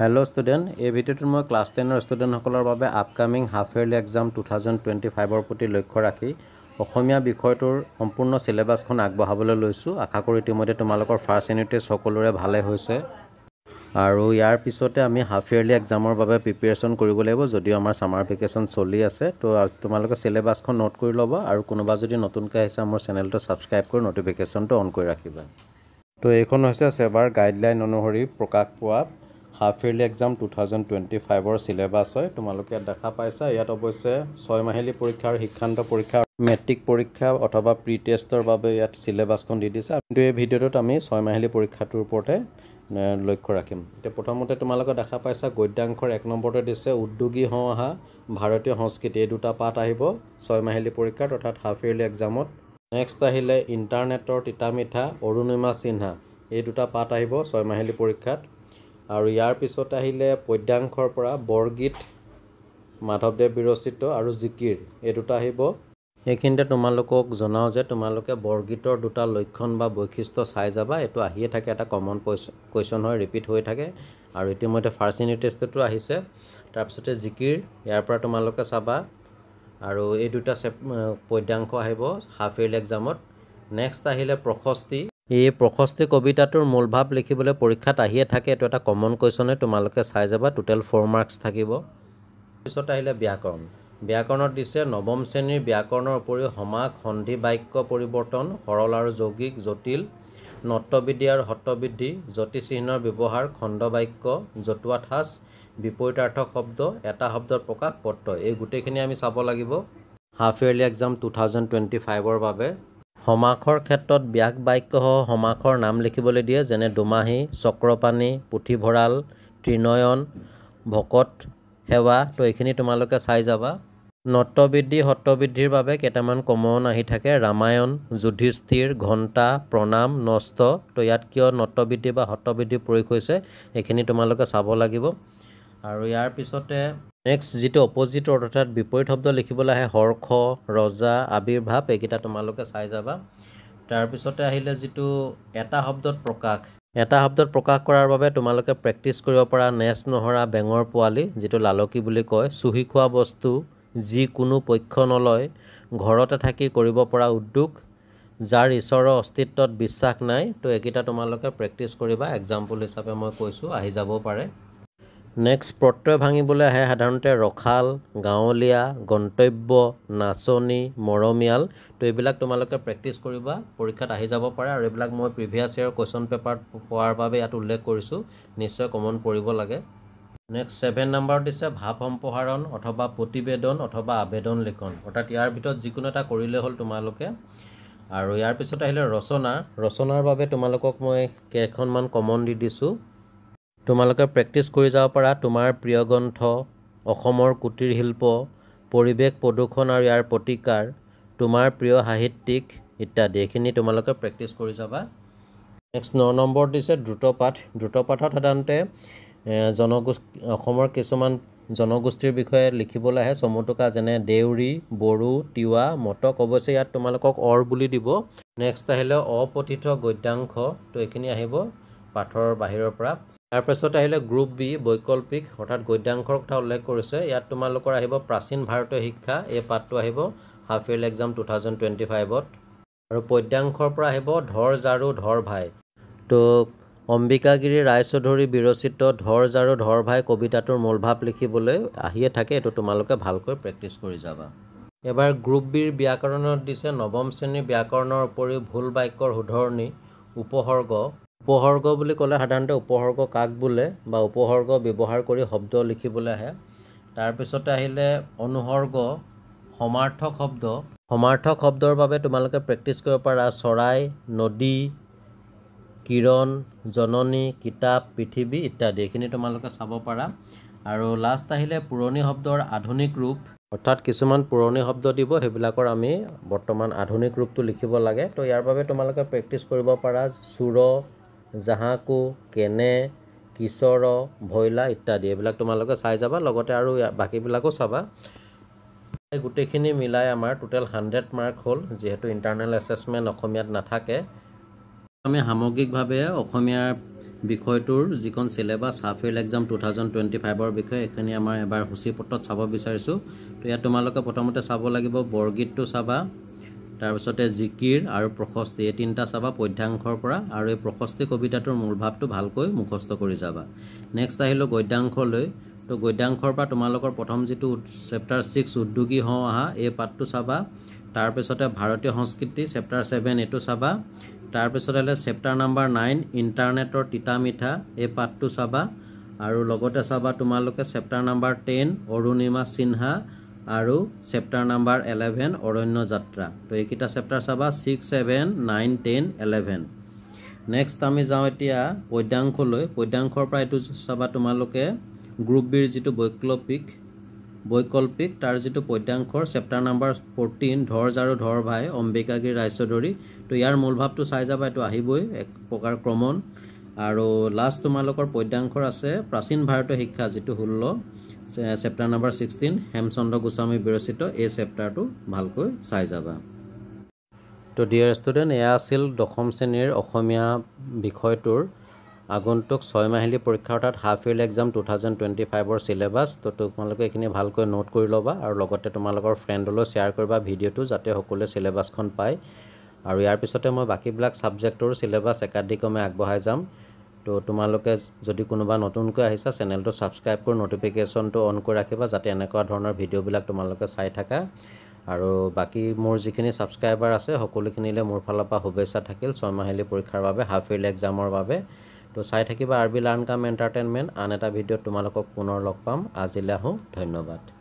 Hello student, এই ভিডিওটো মই ক্লাস 10 ৰ ষ্টুডেণ্টসকলৰ বাবে আপকামিং হাফ ইয়াৰলি এক্সাম 2025 ৰ প্ৰতি লক্ষ্য ৰাখি অসমীয়া বিষয়টোৰ সম্পূৰ্ণ সিলেবাসখন আগবঢ়াবলৈ লৈছো। আশা কৰোঁ ইতিমধ্যে তোমালোকৰ ফাৰ্ষ্ট ইউনিট টেষ্ট সকলোৰে ভালে হৈছে আৰু ইয়াৰ পিছতে আমি হাফ ইয়াৰলি এক্সামৰ বাবে প্ৰিপাৰেচন কৰিব লাগিব যদিও আমাৰ সামাৰ ভেকেশন চলি আছে। তো তোমালোকে সিলেবাসখন নোট কৰি ল'বা আৰু কোনোবা যদি নতুনকৈ আহিছে আমাৰ চেনেলটো সাবস্ক্ৰাইব কৰি নটিফিকেশনটো অন কৰি ৰাখিবা। তো এইখন হৈছে সেবাৰ গাইডলাইন অনুসৰি প্ৰকাশ পোৱা হাফ ইয়াৰলি এক্সাম 2025 ৰ সিলেবাস হয়। তোমালোকে দেখা পাইছা ইয়াত অৱশ্যে 6 মাহিলী পৰীক্ষা আৰু শিক্ষান্ত পৰীক্ষা মেট্ৰিক পৰীক্ষা অথবা প্ৰি টেষ্টৰ বাবে ইয়াত সিলেবাসখন দি দিছে। কিন্তু এই ভিডিওটোত আমি 6 মাহিলী পৰীক্ষাটোৰ ওপৰতে লক্ষ্য ৰাখিম। এতিয়া প্ৰথমতে তোমালোকে দেখা পাইছা গদ্যাংশৰ 1 নম্বৰতে দিছে উদ্যোগী হওঁ আহা ভাৰতীয় সংস্কৃতি। এই দুটা পাঠ আহিব 6 মাহিলী পৰীক্ষাত অৰ্থাৎ হাফ ইয়াৰলি এক্সামত। নেক্সট আহিলে ইণ্টাৰনেটৰ তিতা মিঠা অৰুণিমা সিনহা। এই দুটা পাঠ আহিব 6 মাহিলী পৰীক্ষাত। আৰু ইয়াৰ পিছত আহিলে পদ্যাংশৰ পৰা বৰগীত মাধৱদেৱ বিৰচিত আৰু জিকিৰ এই দুটা আহিব। এইখিনিতে তোমালোকক জনাও যে তোমালোকে বৰগীতৰ দুটা লক্ষণ বা বৈশিষ্ট্য চাই যাবা। এইটো আহিয়ে থাকে, এটা কমন কুৱেশ্যন হয়, ৰিপিট হৈ থাকে আৰু ইতিমধ্যে ফাৰ্ষ্ট ইউনিট টেষ্টতো আহিছে। তাৰপিছতে জিকিৰ ইয়াৰ পৰা তোমালোকে চাবা আৰু এই দুটা পদ্যাংশ আহিব হাফ ইয়াৰলি এক্সামত। নেক্সট আহিলে প্ৰশস্তি। এই প্ৰশস্তি কবিতাটোৰ মূল ভাৱ লিখিবলৈ পৰীক্ষাত আহিয়ে থাকে, এইটো এটা কমন কুৱেশ্যনে, তোমালোকে চাই যাবা। টোটেল 4 মাৰ্কছ থাকিব। পিছত আহিলে ব্যাকৰণ। ব্যাকৰণত দিছে নৱম শ্ৰেণীৰ ব্যাকৰণৰ উপৰিও সমাস সন্ধি বাক্য পৰিৱৰ্তন সৰল আৰু যৌগিক জটিল নট্যবৃদ্ধি আৰু হট্টবৃদ্ধি যতিচিহ্নৰ ব্যৱহাৰ খণ্ড বাক্য জতুৱা ঠাঁচ বিপৰীতাৰ্থক শব্দ এটা শব্দৰ প্ৰকাশ পত্ৰ। এই গোটেইখিনি আমি চাব লাগিব হাফ ইয়াৰলি এক্সাম 2025 ৰ বাবে। সমাসৰ ক্ষেত্ৰত ব্যাস বাক্যসহ সমাসৰ নাম লিখিবলৈ দিয়ে, যেনে দুমাহী চক্ৰপাণী পুথিভঁৰাল ত্ৰিনয়ন ভকত সেৱা। তো এইখিনি তোমালোকে চাই যাবা। নট্যবৃদ্ধি সত্ৰবৃদ্ধিৰ বাবে কেইটামান কমন আহি থাকে, ৰামায়ণ যুধিষ্ঠিৰ ঘণ্টা প্ৰণাম নষ্ট। তো ইয়াত কিয় নট্যবৃদ্ধি বা সত্ৰবৃদ্ধি প্ৰয়োগ হৈছে এইখিনি তোমালোকে চাব লাগিব। আৰু ইয়াৰ পিছতে নেক্সট যিটো অপজিট অৰ্থাৎ বিপৰীত শব্দ লিখিবলৈ আহে হৰ্ষ ৰজা আবিৰ্ভাৱ, এইকেইটা তোমালোকে চাই যাবা। তাৰপিছতে আহিলে যিটো এটা শব্দত প্ৰকাশ কৰাৰ বাবে তোমালোকে প্ৰেক্টিছ কৰিব পৰা নেচ নহৰা বেঙৰ পোৱালি, যিটো লালকি বুলি কয়, চুহি খোৱা বস্তু যিকোনো পক্ষ নলয়, ঘৰতে থাকি কৰিব পৰা উদ্যোগ, যাৰ ঈশ্বৰৰ অস্তিত্বত বিশ্বাস নাই। তো এইকেইটা তোমালোকে প্ৰেক্টিছ কৰিবা, এক্সাম্পল হিচাপে মই কৈছোঁ, আহি যাব পাৰে। নেক্সট প্ৰত্যয় ভাঙিবলৈ আহে সাধাৰণতে ৰখাল গাঁৱলীয়া গন্তব্য নাচনী মৰমীয়াল। তো এইবিলাক তোমালোকে প্ৰেক্টিছ কৰিবা, পৰীক্ষাত আহি যাব পাৰে আৰু এইবিলাক মই প্ৰিভিয়াছ ইয়াৰ কুৱেশ্যন পেপাৰত পোৱাৰ বাবে ইয়াত উল্লেখ কৰিছোঁ, নিশ্চয় কমন পৰিব লাগে। নেক্সট 7 নম্বৰত দিছে ভাৱ সম্প্ৰসাৰণ অথবা প্ৰতিবেদন অথবা আবেদন লিখন, অৰ্থাৎ ইয়াৰ ভিতৰত যিকোনো এটা কৰিলে হ'ল তোমালোকে। আৰু ইয়াৰ পিছত আহিলে ৰচনাৰ বাবে তোমালোকক মই কেইখনমান কমন দি দিছোঁ, তোমালোকে প্ৰেক্টিছ কৰি যাব পাৰা। তোমাৰ প্ৰিয় গ্ৰন্থ অসমৰ কুটিৰ শিল্প পৰিৱেশ প্ৰদূষণ আৰু ইয়াৰ প্ৰতিকাৰ তোমাৰ প্ৰিয় সাহিত্যিক ইত্যাদি, এইখিনি তোমালোকে প্ৰেক্টিছ কৰি যাবা। নেক্সট 9 নম্বৰত দিছে দ্ৰুতপাঠত সাধাৰণতে অসমৰ কিছুমান জনগোষ্ঠীৰ বিষয়ে লিখিবলৈ আহে চমুটোকা, যেনে দেউৰী বড়ো তিৱা মটক। অৱশ্যে ইয়াত তোমালোকক অৰ বুলি দিব। নেক্সট আহিলে অপঠিত গদ্যাংশ, তো এইখিনি আহিব পাঠৰ বাহিৰৰ পৰা। তাৰপিছত আহিলে গ্ৰুপ বি বৈকল্পিক, অৰ্থাৎ গদ্যাংশৰ কথা উল্লেখ কৰিছে। ইয়াত তোমালোকৰ আহিব প্ৰাচীন ভাৰতীয় শিক্ষা, এই পাঠটো আহিব হাফ ইয়াৰলি এক্সাম 2025ত। আৰু পদ্যাংশৰ পৰা আহিব ধৰ ঝাৰু ধৰ ভাই। তো অম্বিকাগিৰি ৰায়চৌধুৰী বিৰচিত ধৰ ঝাৰু ধৰ ভাই কবিতাটোৰ মূল ভাৱ লিখিবলৈ আহিয়ে থাকে, এইটো তোমালোকে ভালকৈ প্ৰেক্টিছ কৰি যাবা। এবাৰ গ্ৰুপ বিৰ ব্যাকৰণত দিছে নৱম শ্ৰেণীৰ ব্যাকৰণৰ উপৰিও ভুল বাক্যৰ শুধৰণি উপসৰ্গ বুলি ক'লে সাধাৰণতে উপসৰ্গ কাক বোলে বা উপসৰ্গ ব্যৱহাৰ কৰি শব্দ লিখিবলৈ আহে। তাৰপিছতে আহিলে অনুসৰ্গ সমাৰ্থক শব্দৰ বাবে তোমালোকে প্ৰেক্টিছ কৰিব পাৰা চৰাই নদী কিৰণ জননী কিতাপ পৃথিৱী ইত্যাদি, এইখিনি তোমালোকে চাব পাৰা। আৰু লাষ্ট আহিলে পুৰণি শব্দৰ আধুনিক ৰূপ, অৰ্থাৎ কিছুমান পুৰণি শব্দ দিব, সেইবিলাকৰ আমি বৰ্তমান আধুনিক ৰূপটো লিখিব লাগে। তো ইয়াৰ বাবে তোমালোকে প্ৰেক্টিছ কৰিব পাৰা চোৰ জাহাকো কেনে কিশোৰ ভৈলা ইত্যাদি, এইবিলাক তোমালোকে চাই যাবা, লগতে আৰু বাকীবিলাকো চাবা। গোটেইখিনি মিলাই আমাৰ টোটেল 100 মাৰ্ক হ'ল, যিহেতু ইণ্টাৰনেল এছেছমেণ্ট অসমীয়াত নাথাকে। আমি সামগ্ৰিকভাৱে অসমীয়াৰ বিষয়টোৰ যিখন সিলেবাস হাফ ইয়াৰলি এক্সাম 2025 বিষয়ে এখানি আমাৰ এবাৰ সূচীপত্ৰত চাব বিচাৰিছো তো ইয়াত তোমালোকে প্ৰথমতে চাব লাগিব বৰগীতটো চাবা তাৰ পিছতে জিকিৰ আৰু প্ৰশস্তি এই তিনটা চাবা পদ্যাংশৰ পৰা আৰু এই প্ৰশস্তি কবিতাটোৰ মূল ভাৱটো ভালকৈ মুখস্থ কৰি যাবা নেক্সট আহিলো গদ্যাংশলৈ তো গদ্যাংশৰ পৰা তোমালোকৰ প্ৰথম যেটো চেপ্টাৰ 6 উদ্যোগী হও আহা এই পাঠটো চাবা তাৰ পিছতে ভাৰতীয় সংস্কৃতি চেপ্টাৰ 7 এটো চাবা তাৰ পিছতে হলে চেপ্টাৰ নাম্বাৰ 9 ইন্টাৰনেটৰ তিতা মিঠা এই পাঠটো চাবা আৰু লগতে চাবা তোমালোকে চেপ্টাৰ নাম্বাৰ 10 অৰুণিমা সিনহা আৰু চেপ্টাৰ নাম্বাৰ 11 অৰণ্য যাত্ৰা তো এইকিটা চেপ্টাৰ চাবা 6 7 9 10 11 নেক্সট আমি যাও এতিয়া পদ্যাংশৰ পৰা এটো চাবা তোমালোকে গ্ৰুপ বিৰ যেটো বৈকল্পিক তাৰ যেটো পদ্যাংশৰ চেপ্টাৰ নাম্বাৰ 14 ধৰ জাৰু ধৰ ভাই অম্বিকাগিৰ ৰাইচদৰি তো ইয়াৰ মূল ভাৱটো চাই যাবা এটো আহিবই এক প্ৰকাৰ ক্ৰমণ আৰু লাষ্ট তোমালোকৰ পদ্যাংশৰ আছে প্ৰাচীন ভাৰতীয় শিক্ষা যেটো 16 চেপ্টাৰ নাম্বাৰ 16 হেমচন্দ্ৰ গোস্বামী বিৰচিত এই চেপ্টাৰটো ভালকৈ চাই যাবা তো ডিয়াৰ ষ্টুডেন্ট এয়া আছিল দশম শ্ৰেণীৰ অসমীয়া বিষয়টোৰ আগন্তুক 6 মাহিলী পৰীক্ষা অৰ্থাৎ হাফ ইয়াৰলি এক্সাম 2025 ৰ সিলেবাস তো তোমালোকে এখিনি ভালকৈ নোট কৰি লবা আৰু লগতে তোমালোকৰ ফ্ৰেণ্ডলৈ শেয়াৰ কৰিবা ভিডিওটো যাতে সকলোৱে সিলেবাসখন পায় আৰু ইয়াৰ পিছতে মই বাকিবিলাক সাবজেক্টৰ সিলেবাস একাধিক্ৰমে আগবঢ়াই যাম তো তোমালোকে যদি কোনোবা নতুনকৈ আহিছা চেনেলটো সাবস্ক্ৰাইব কৰি নোটিফিকেশনটো অন কৰি ৰাখিবা যাতে এনেকুৱা ধৰণৰ ভিডিওবিলাক তোমালোকে চাই থাকা আৰু বাকি মোৰ যিখিনি সাবস্ক্ৰাইবাৰ আছে সকলোখিনিলে মোৰ ফালৰ পৰা শুভেচ্ছা থাকিল 6 মাহিলী পৰীক্ষাৰ বাবে হাফ ইয়াৰলি এক্সামৰ বাবে তো চাই থাকিবা আৰবি লাৰ্ণ কাম এন্টাৰটেইনমেন্ট আন এটা ভিডিওত তোমালোকক পুনৰ লগ পাম আজিলৈ আহো ধন্যবাদ